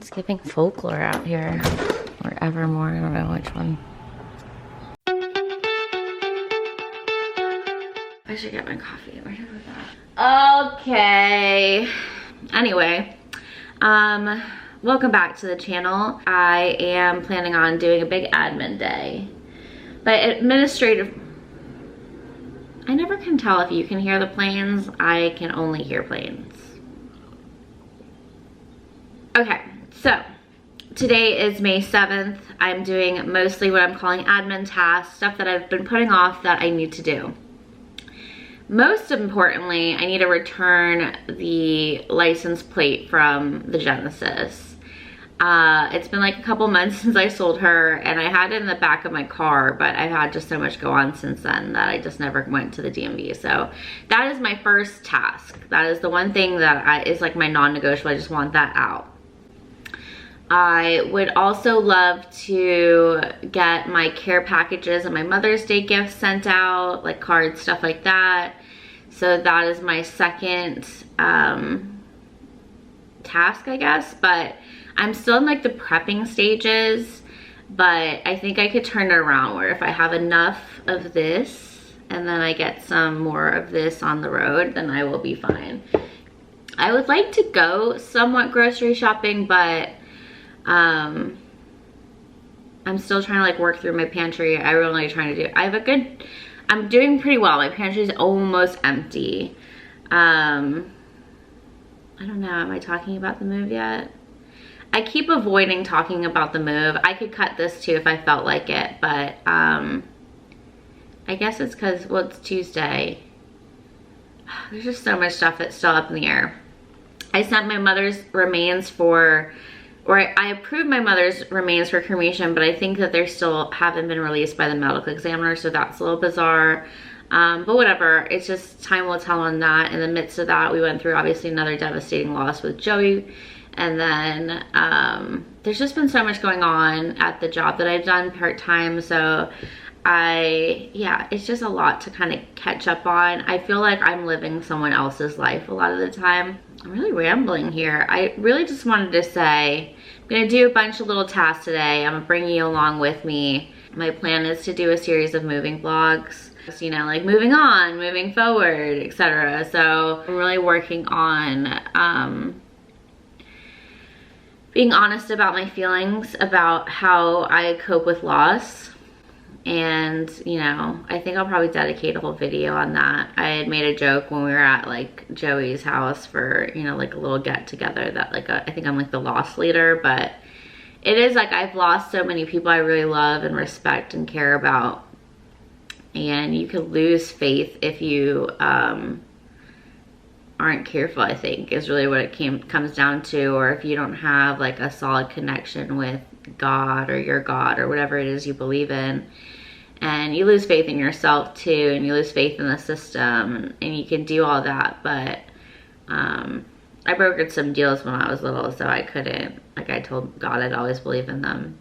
It's giving folklore out here, or evermore, I don't know which one. I should get my coffee. Where did I put that? Okay. Anyway, welcome back to the channel. I am planning on doing a big admin day. But administrative, I never can tell if you can hear the planes. I can only hear planes. Okay, so today is May 7th. I'm doing mostly what I'm calling admin tasks, stuff that I've been putting off that I need to do. Most importantly, I need to return the license plate from the Genesis. It's been like a couple months since I sold her, and I had it in the back of my car, but I've had just so much go on since then that I just never went to the DMV. So that is my first task. That is the one thing that is like my non-negotiable. I just want that out. I would also love to get my care packages and my Mother's Day gifts sent out, like cards, stuff like that. So that is my second task, I guess. But I'm still in like the prepping stages, but I think I could turn it around where if I have enough of this and then I get some more of this on the road, then I will be fine. I would like to go somewhat grocery shopping, but I'm still trying to like work through my pantry. I'm really trying to do, I'm doing pretty well. My pantry is almost empty. I don't know, am I talking about the move yet? I keep avoiding talking about the move. I could cut this too if I felt like it, but I guess it's because, well, it's Tuesday. There's just so much stuff that's still up in the air. I sent my mother's remains for, or I approved my mother's remains for cremation, but I think that they still haven't been released by the medical examiner, so that's a little bizarre. But whatever, it's just time will tell on that. In the midst of that, we went through obviously another devastating loss with Joey. And then there's just been so much going on at the job that I've done part-time. So yeah, it's just a lot to kind of catch up on. I feel like I'm living someone else's life a lot of the time. I'm really rambling here. I really just wanted to say, I'm gonna do a bunch of little tasks today. I'm gonna bring you along with me. My plan is to do a series of moving vlogs. You know, like moving on, moving forward, etc. So I'm really working on being honest about my feelings about how I cope with loss. And, you know, I think I'll probably dedicate a whole video on that. I had made a joke when we were at like Joey's house for, you know, like a little get together that like, I think I'm like the loss leader, but it is like I've lost so many people I really love and respect and care about. And you could lose faith if you aren't careful, I think, is really what it comes down to. Or if you don't have like a solid connection with God or your God or whatever it is you believe in. And you lose faith in yourself too, and you lose faith in the system, and you can do all that. But I brokered some deals when I was little, so I couldn't, like I told God I'd always believe in them.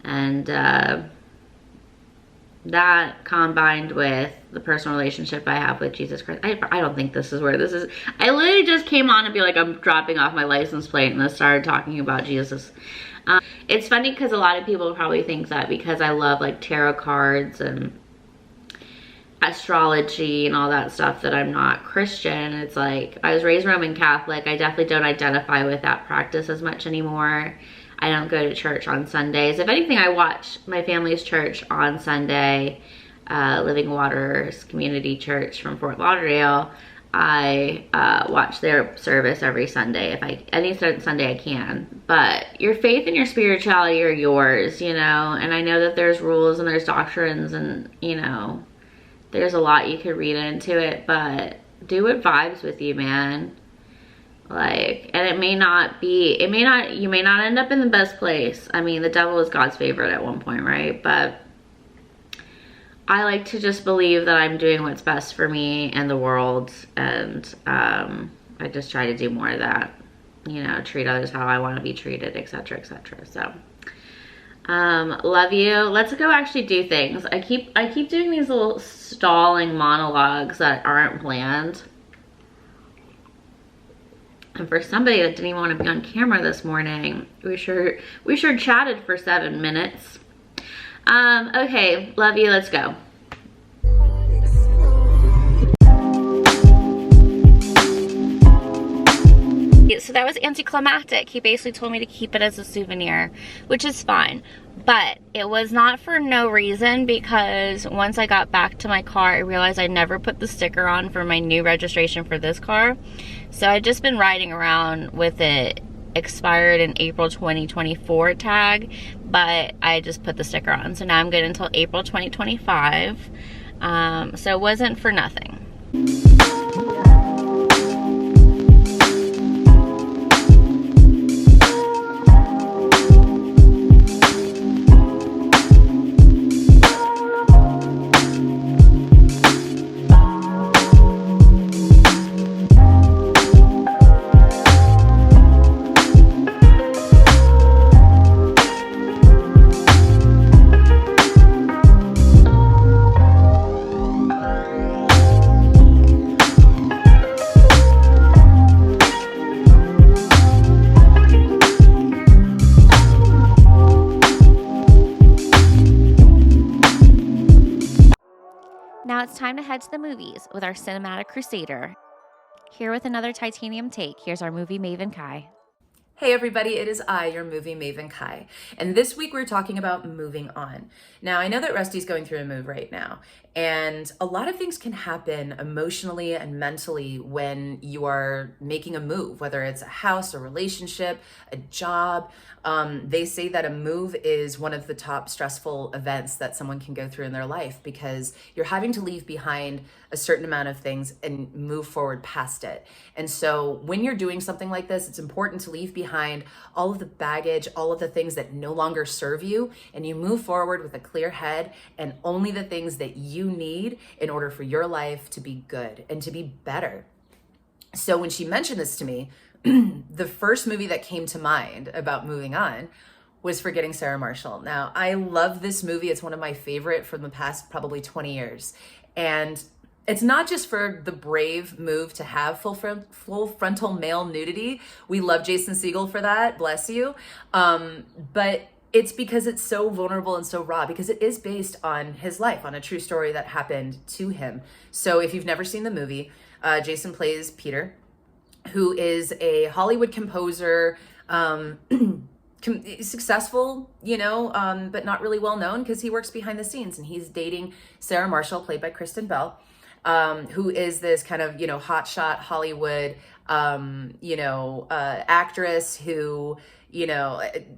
And that combined with the personal relationship I have with Jesus Christ. I don't think this is where this is. I literally just came on and be like, I'm dropping off my license plate, and I started talking about Jesus. It's funny because a lot of people probably think that because I love like tarot cards and astrology and all that stuff that I'm not Christian. It's like, I was raised Roman Catholic. I definitely don't identify with that practice as much anymore. I don't go to church on Sundays. If anything, I watch my family's church on Sunday, Living Waters Community Church from Fort Lauderdale. I watch their service every Sunday. Any Sunday I can. But your faith and your spirituality are yours, you know. And I know that there's rules and there's doctrines and, you know, there's a lot you could read into it. But do what vibes with you, man. Like, and you may not end up in the best place. I mean, the devil was God's favorite at one point, right? But I like to just believe that I'm doing what's best for me and the world. And I just try to do more of that, you know, treat others how I want to be treated, etc., etc. So love you. Let's go actually do things. I keep doing these little stalling monologues that aren't planned. And for somebody that didn't even want to be on camera this morning, we sure chatted for 7 minutes. Okay, love you, let's go. So that was anticlimactic. He basically told me to keep it as a souvenir, which is fine. But it was not for no reason, because once I got back to my car, I realized I never put the sticker on for my new registration for this car. So I've just been riding around with it expired in April 2024 tag, but I just put the sticker on. So now I'm good until April 2025. So it wasn't for nothing. Now it's time to head to the movies with our cinematic crusader. Here with another titanium take, here's our movie maven Kai. Hey everybody, it is I, your movie maven Kai. And this week we're talking about moving on. Now I know that Rusty's going through a move right now, and a lot of things can happen emotionally and mentally when you are making a move, whether it's a house, a relationship, a job. They say that a move is one of the top stressful events that someone can go through in their life, because you're having to leave behind a certain amount of things and move forward past it. And so when you're doing something like this, it's important to leave behind all of the baggage, all of the things that no longer serve you, and you move forward with a clear head and only the things that you need in order for your life to be good and to be better. So when she mentioned this to me, the first movie that came to mind about moving on was Forgetting Sarah Marshall. Now, I love this movie. It's one of my favorite from the past probably 20 years. And it's not just for the brave move to have full frontal male nudity. We love Jason Segel for that, bless you. But it's because it's so vulnerable and so raw, because it is based on his life, on a true story that happened to him. So if you've never seen the movie, Jason plays Peter, who is a Hollywood composer, successful, but not really well known because he works behind the scenes, and he's dating Sarah Marshall, played by Kristen Bell, who is this kind of, hotshot Hollywood, actress who,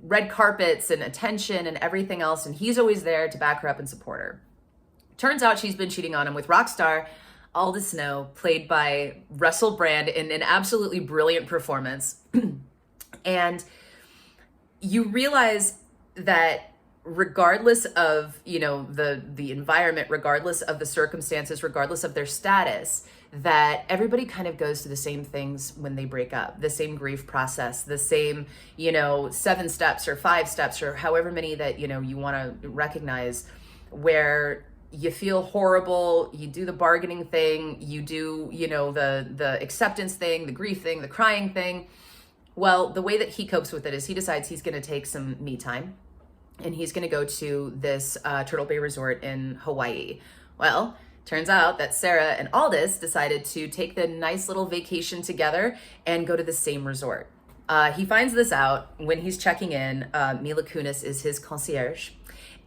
red carpets and attention and everything else. And he's always there to back her up and support her. Turns out she's been cheating on him with rock star Aldous Snow, played by Russell Brand, in an absolutely brilliant performance. And you realize that regardless of, the environment, regardless of the circumstances, regardless of their status, that everybody kind of goes through the same things when they break up, the same grief process, the same, 7 steps or 5 steps or however many that, you want to recognize, where you feel horrible, you do the bargaining thing, you do, the acceptance thing, the grief thing, the crying thing. Well, the way that he copes with it is he decides he's going to take some me time, and he's going to go to this Turtle Bay resort in Hawaii. Well, turns out that Sarah and Aldous decided to take the nice little vacation together and go to the same resort. He finds this out when he's checking in. Mila Kunis is his concierge,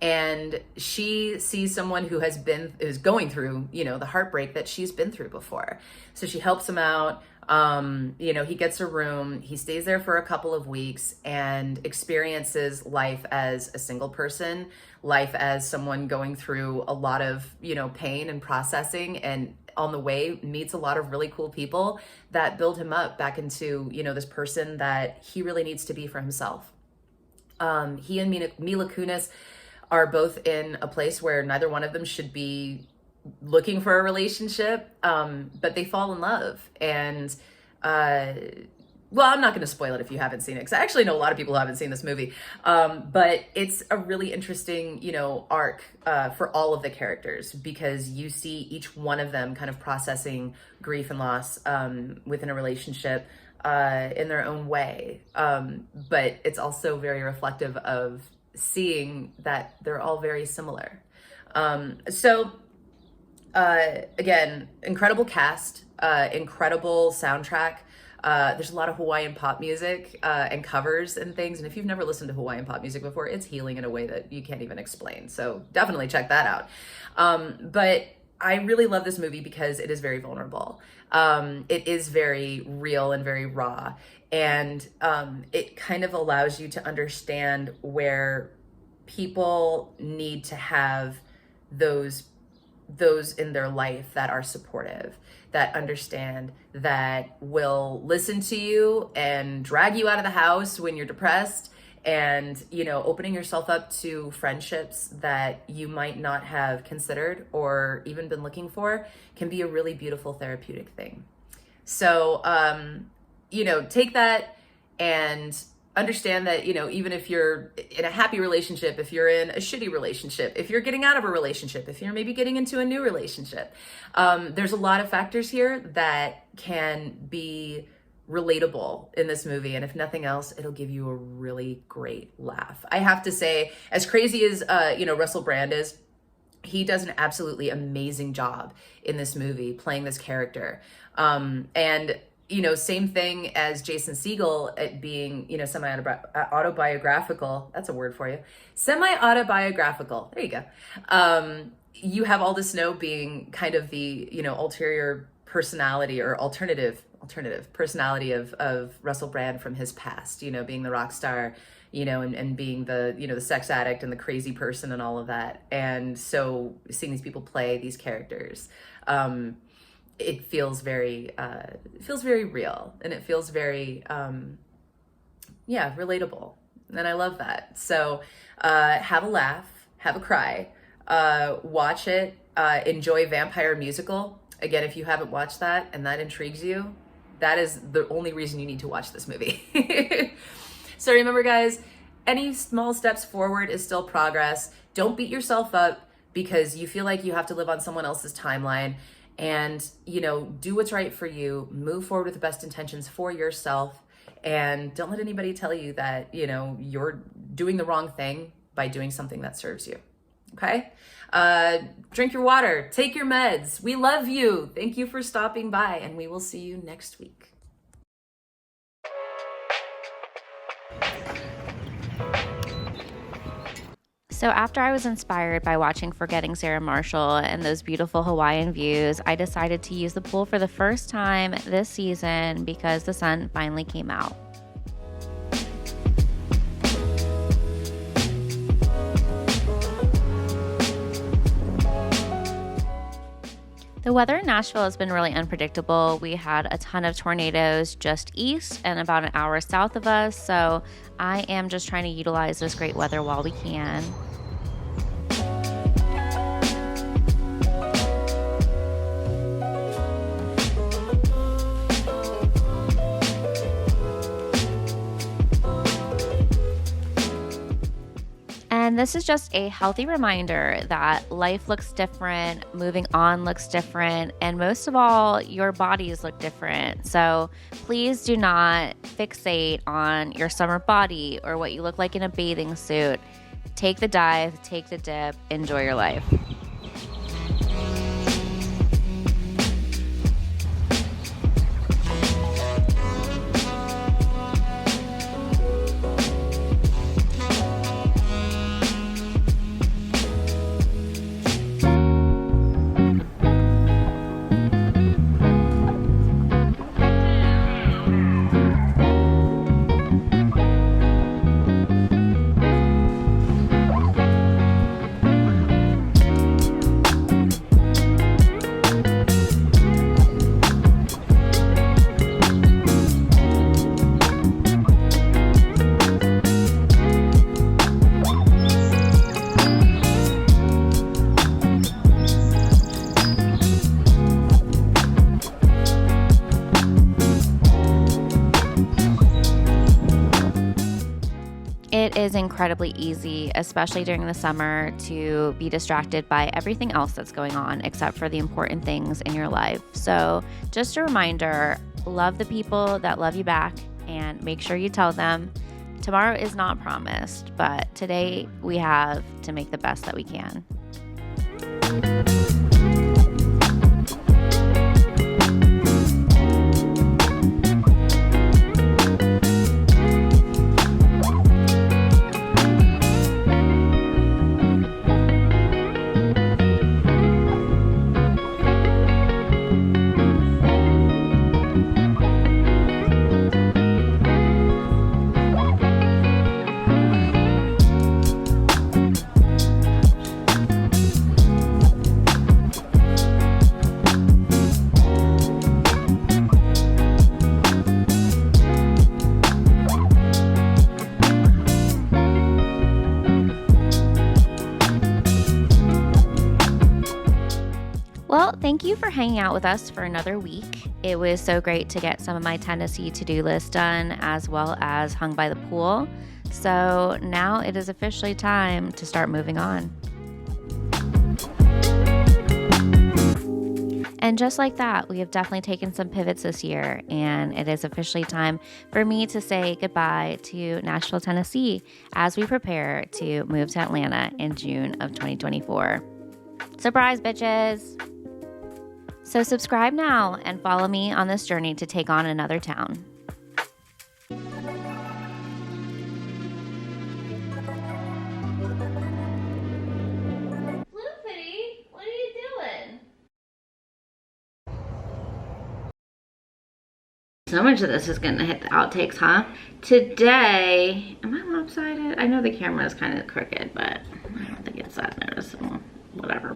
and she sees someone who is going through, the heartbreak that she's been through before. So she helps him out. He gets a room, he stays there for a couple of weeks and experiences life as a single person, life as someone going through a lot of, pain and processing, and on the way meets a lot of really cool people that build him up back into, this person that he really needs to be for himself. He and Mila Kunis are both in a place where neither one of them should be looking for a relationship, but they fall in love. And I'm not going to spoil it if you haven't seen it, because I actually know a lot of people who haven't seen this movie, but it's a really interesting arc for all of the characters, because you see each one of them kind of processing grief and loss within a relationship, in their own way. But it's also very reflective of seeing that they're all very similar. Again, incredible cast, incredible soundtrack. There's a lot of Hawaiian pop music and covers and things. And if you've never listened to Hawaiian pop music before, it's healing in a way that you can't even explain. So definitely check that out. But I really love this movie because it is very vulnerable. It is very real and very raw. And it kind of allows you to understand where people need to have those in their life that are supportive, that understand, that will listen to you and drag you out of the house when you're depressed, and, you know, opening yourself up to friendships that you might not have considered or even been looking for can be a really beautiful therapeutic thing. So, you know, take that and understand that, you know, even if you're in a happy relationship, if you're in a shitty relationship, if you're getting out of a relationship, if you're maybe getting into a new relationship, there's a lot of factors here that can be relatable in this movie. And if nothing else, it'll give you a really great laugh. I have to say, as crazy as, you know, Russell Brand is, he does an absolutely amazing job in this movie playing this character. And you know, same thing as Jason Segel at being, you know, semi-autobiographical. That's a word for you. Semi-autobiographical. There you go. You have Aldous Snow being kind of the, you know, ulterior personality or alternative personality of Russell Brand from his past, you know, being the rock star, you know, and being the, you know, the sex addict and the crazy person and all of that. And so seeing these people play these characters, it feels very real, and it feels very, relatable. And I love that. So, have a laugh, have a cry, watch it, enjoy Vampire Musical. Again, if you haven't watched that and that intrigues you, that is the only reason you need to watch this movie. So remember, guys, any small steps forward is still progress. Don't beat yourself up because you feel like you have to live on someone else's timeline. And, you know, do what's right for you, move forward with the best intentions for yourself, and don't let anybody tell you that, you know, you're doing the wrong thing by doing something that serves you. Okay? Drink your water, take your meds. We love you. Thank you for stopping by, and we will see you next week. So after I was inspired by watching Forgetting Sarah Marshall and those beautiful Hawaiian views, I decided to use the pool for the first time this season because the sun finally came out. The weather in Nashville has been really unpredictable. We had a ton of tornadoes just east and about an hour south of us, so I am just trying to utilize this great weather while we can. And this is just a healthy reminder that life looks different, moving on looks different, and most of all, your bodies look different. So please do not fixate on your summer body or what you look like in a bathing suit. Take the dive, take the dip, enjoy your life. It is incredibly easy, especially during the summer, to be distracted by everything else that's going on except for the important things in your life. So just a reminder, love the people that love you back, and make sure you tell them. Tomorrow is not promised, but today we have to make the best that we can. Well, thank you for hanging out with us for another week. It was so great to get some of my Tennessee to-do list done, as well as hung by the pool. So now it is officially time to start moving on. And just like that, we have definitely taken some pivots this year, and it is officially time for me to say goodbye to Nashville, Tennessee, as we prepare to move to Atlanta in June of 2024. Surprise, bitches! So subscribe now and follow me on this journey to take on another town. Floofity, what are you doing? So much of this is going to hit the outtakes, huh? Today, am I lopsided? I know the camera is kind of crooked, but I don't think it's that noticeable. Whatever.